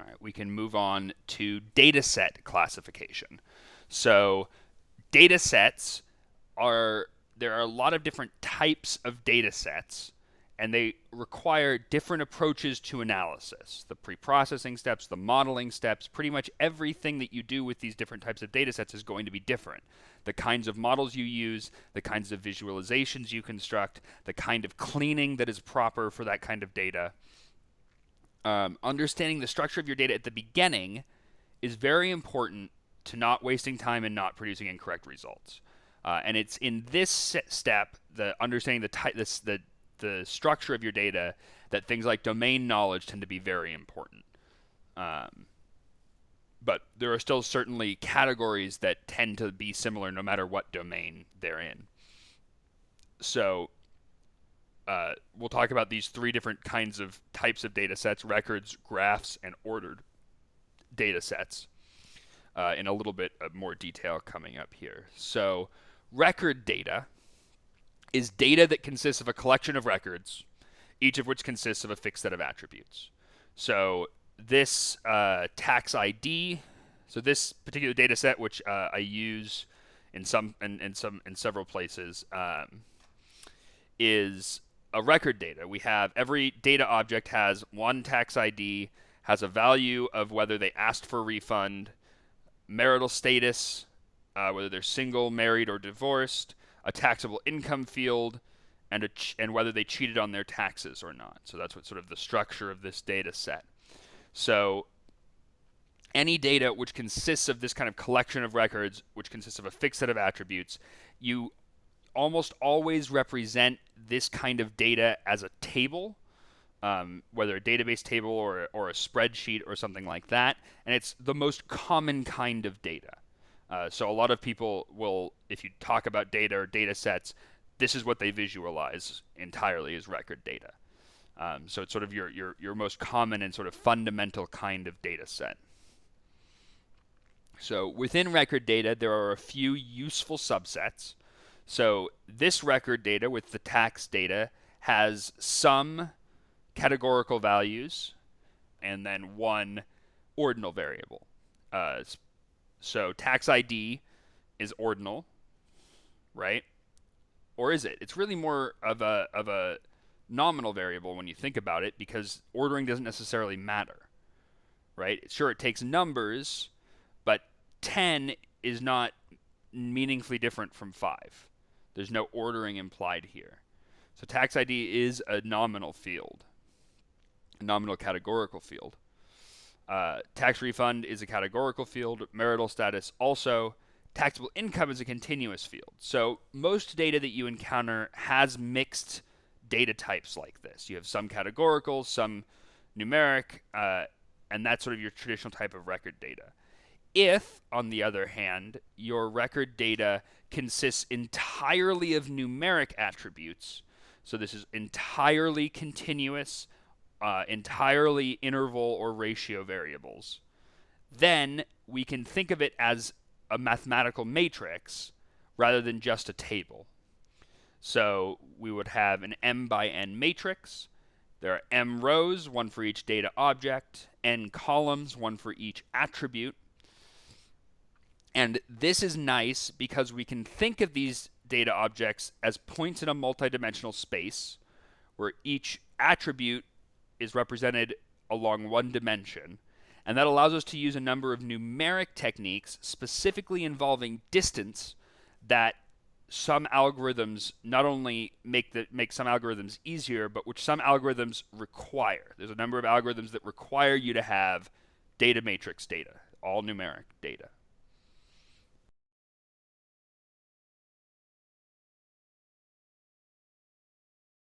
All right, we can move on to dataset classification. So datasets are there are a lot of different types of datasets, and they require different approaches to analysis. The pre-processing steps, the modeling steps, pretty much everything that you do with these different types of datasets is going to be different. The kinds of models you use, the kinds of visualizations you construct, the kind of cleaning that is proper for that kind of data. Understanding the structure of your data at the beginning is very important to not wasting time and not producing incorrect results. And it's in this step, the understanding the structure of your data, that things like domain knowledge tend to be very important. But there are still certainly categories that tend to be similar no matter what domain they're in. So we'll talk about these three different types of data sets: records, graphs, and ordered data sets, in a little bit of more detail coming up here. So record data is data that consists of a collection of records, each of which consists of a fixed set of attributes. So this tax ID, so this particular data set, which I use in several places, is a record data. We have every data object has one tax ID, has a value of whether they asked for a refund, marital status, whether they're single, married, or divorced, a taxable income field, and whether they cheated on their taxes or not. So that's what sort of the structure of this data set. So any data which consists of this kind of collection of records, which consists of a fixed set of attributes, you almost always represent this kind of data as a table, whether a database table or a spreadsheet or something like that. And it's the most common kind of data. So a lot of people will, if you talk about data or data sets, this is what they visualize entirely as record data. So it's sort of your most common and sort of fundamental kind of data set. So within record data, there are a few useful subsets. So this record data with the tax data has some categorical values and then one ordinal variable. So tax ID is ordinal, right? Or is it? It's really more of a nominal variable when you think about it, because ordering doesn't necessarily matter, right? Sure, it takes numbers, but 10 is not meaningfully different from 5. There's no ordering implied here. So tax ID is a nominal field, a nominal categorical field. Tax refund is a categorical field. Marital status also. Taxable income is a continuous field. So most data that you encounter has mixed data types like this. You have some categorical, some numeric, and that's sort of your traditional type of record data. If, on the other hand, your record data consists entirely of numeric attributes, so this is entirely continuous, entirely interval or ratio variables, then we can think of it as a mathematical matrix rather than just a table. So we would have an m by n matrix. There are m rows, one for each data object, n columns, one for each attribute. And this is nice because we can think of these data objects as points in a multidimensional space where each attribute is represented along one dimension. And that allows us to use a number of numeric techniques specifically involving distance that some algorithms not only make some algorithms easier, but which some algorithms require. There's a number of algorithms that require you to have data matrix data, all numeric data.